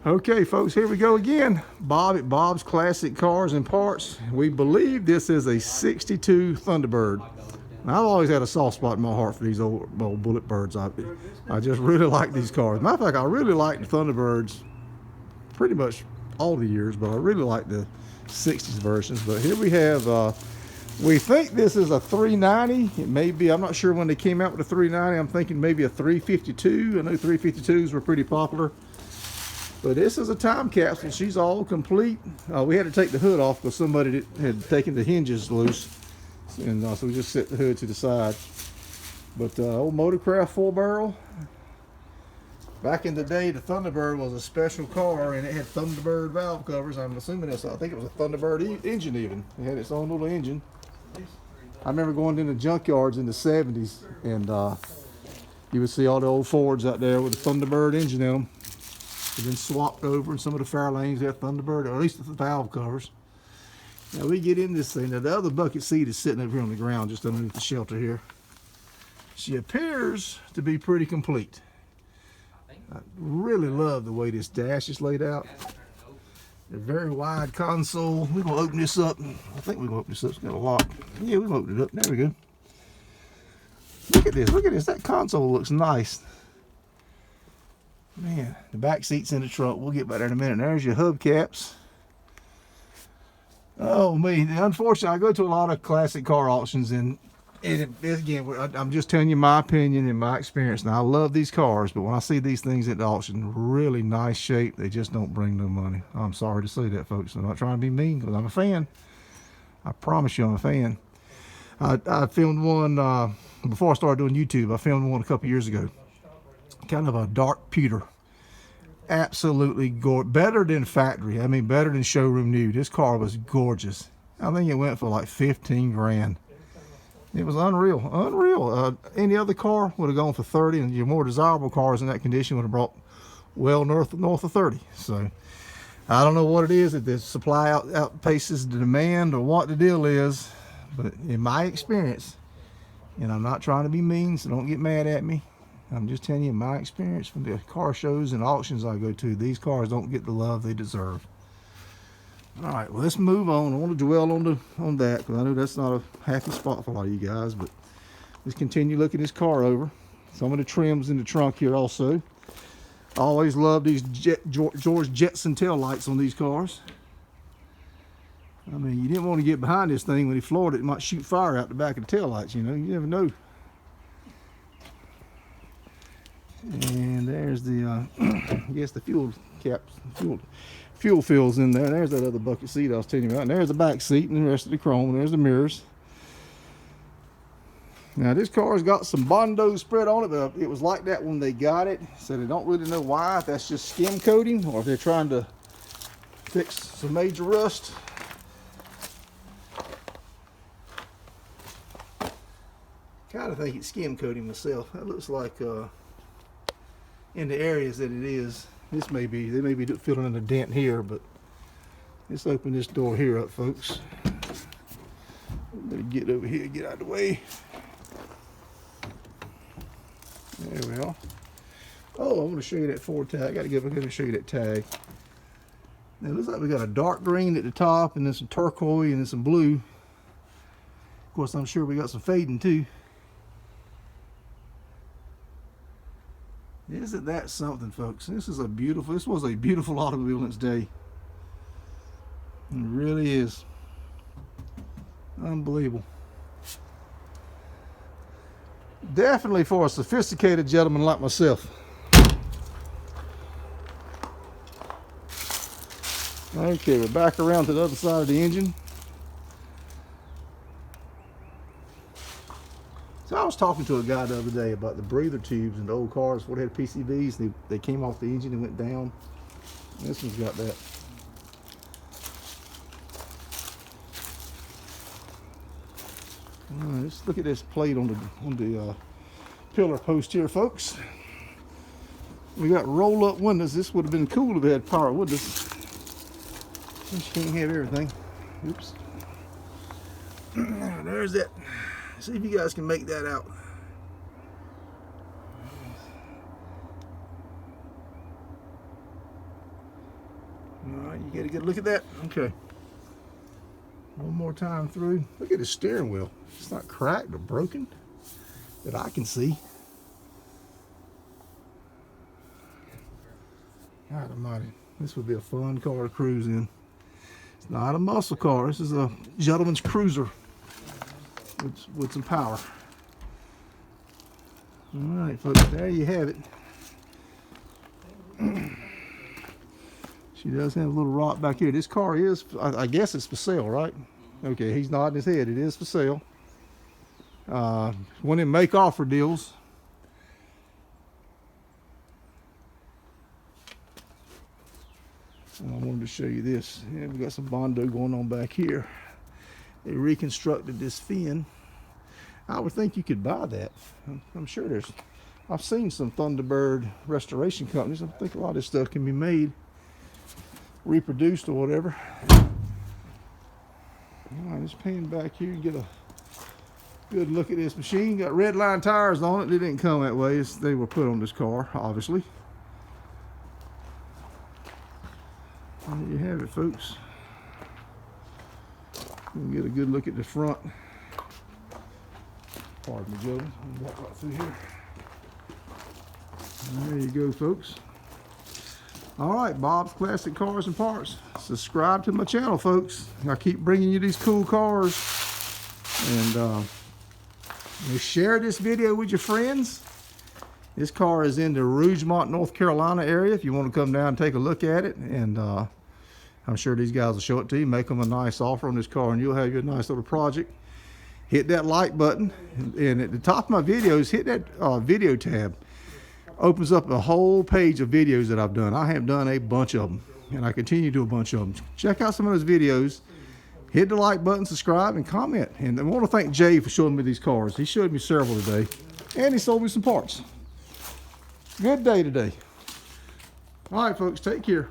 Okay, folks, here we go again. Bob at Bob's Classic Cars and Parts. We believe this is a 62 Thunderbird. Now, I've always had a soft spot in my heart for these old bullet birds. I just really like these cars. Matter of fact, I really like the Thunderbirds pretty much all the years, but I really like the 60s versions. But here we have, we think this is a 390. It may be, I'm not sure when they came out with a 390. I'm thinking maybe a 352. I know 352s were pretty popular. But this is a time capsule. She's all complete. We had to take the hood off because somebody had taken the hinges loose. And so we just set the hood to the side. But old Motorcraft 4-barrel. Back in the day, the Thunderbird was a special car, and it had Thunderbird valve covers. I'm assuming I think it was a Thunderbird engine even. It had its own little engine. I remember going into junkyards in the 70s, and you would see all the old Fords out there with the Thunderbird engine in them. They've been swapped over, and some of the Fairlanes have Thunderbird, or at least the valve covers. Now we get in this thing. Now the other bucket seat is sitting over here on the ground, just underneath the shelter here. She appears to be pretty complete. I really love the way this dash is laid out. A very wide console. We're gonna open this up. I think we're gonna open this up. It's got a lock. Yeah, we're gonna open it up. There we go. Look at this. Look at this. That console looks nice. Man, the back seat's in the trunk. We'll get back there in a minute. There's your hubcaps. Oh me, unfortunately, I go to a lot of classic car auctions, and again, I'm just telling you my opinion and my experience. Now, I love these cars, but when I see these things at the auction, really nice shape, they just don't bring no money. I'm sorry to say that, folks. I'm not trying to be mean, because I'm a fan. I promise you I'm a fan. I filmed one, before I started doing YouTube, I filmed one a couple years ago. Kind of a dark pewter. Absolutely gorgeous. Better than factory. I mean, better than showroom new. This car was gorgeous. I think it went for like 15 grand. It was unreal. Unreal. Any other car would have gone for 30, and your more desirable cars in that condition would have brought well north of 30. So I don't know what it is, if the supply outpaces the demand or what the deal is, but in my experience, and I'm not trying to be mean, so don't get mad at me, I'm just telling you my experience from the car shows and auctions I go to, these cars don't get the love they deserve. All right, well, let's move on. I want to dwell on that, because I know that's not a happy spot for a lot of you guys, but let's continue looking this car over. Some of the trims in the trunk here also. I always love these George Jetson tail lights on these cars. I mean, you didn't want to get behind this thing when he floored it. It might shoot fire out the back of the tail lights, you know. You never know. And there's the, I guess the fuel caps, fuel fills in there. There's that other bucket seat I was telling you about. And there's the back seat and the rest of the chrome. And there's the mirrors. Now this car's got some Bondo spread on it, but it was like that when they got it. So they don't really know why, if that's just skim coating or if they're trying to fix some major rust. Kind of think it's skim coating myself. That looks like in the areas that it is. This may be, they may be filling in a dent here, but let's open this door here up, folks. Better get over here, get out of the way. There we are. Oh, I want to show you that Ford tag. I got to go ahead and show you that tag. Now, it looks like we got a dark green at the top, and then some turquoise, and then some blue. Of course, I'm sure we got some fading too. Isn't that something, folks? This was a beautiful automobile in its day. It really is. Unbelievable. Definitely for a sophisticated gentleman like myself. Okay, we're back around to the other side of the engine. So I was talking to a guy the other day about the breather tubes in the old cars. What had PCVs, they came off the engine and went down. This one's got that. All right, let's look at this plate on the pillar post here, folks. We got roll-up windows. This would have been cool if it had power windows. You can't have everything. Oops. There's that. See if you guys can make that out. right, you get a good look at that. Okay. One more time through. Look at the steering wheel. It's not cracked or broken that I can see. God almighty. This would be a fun car to cruise in. It's not a muscle car. This is a gentleman's cruiser with some power. All right, folks. There you have it. She does have a little rock back here. This car is, I guess it's for sale, right? Okay, he's nodding his head. It is for sale. One of them make offer deals. And I wanted to show you this. Yeah, we got some Bondo going on back here. They reconstructed this fin. I would think you could buy that. I'm sure I've seen some Thunderbird restoration companies. I think a lot of this stuff can be made, reproduced or whatever. All right, just pan back here and get a good look at this machine. Got red line tires on it. They didn't come that way. They were put on this car, obviously. And there you have it, folks. We'll get a good look at the front. Pardon me, gentlemen. Walk right through here. And there you go, folks. All right, Bob's Classic Cars and Parts. Subscribe to my channel, folks. I keep bringing you these cool cars. And share this video with your friends. This car is in the Rougemont, North Carolina area. If you want to come down and take a look at it, and I'm sure these guys will show it to you. Make them a nice offer on this car, and you'll have your nice little project. Hit that like button, and at the top of my videos, hit that video tab. Opens up a whole page of videos that I've done. I have done a bunch of them, and I continue to do a bunch of them. Check out some of those videos. Hit the like button, subscribe, and comment. And I want to thank Jay for showing me these cars. He showed me several today, and he sold me some parts. Good day today. All right, folks, take care.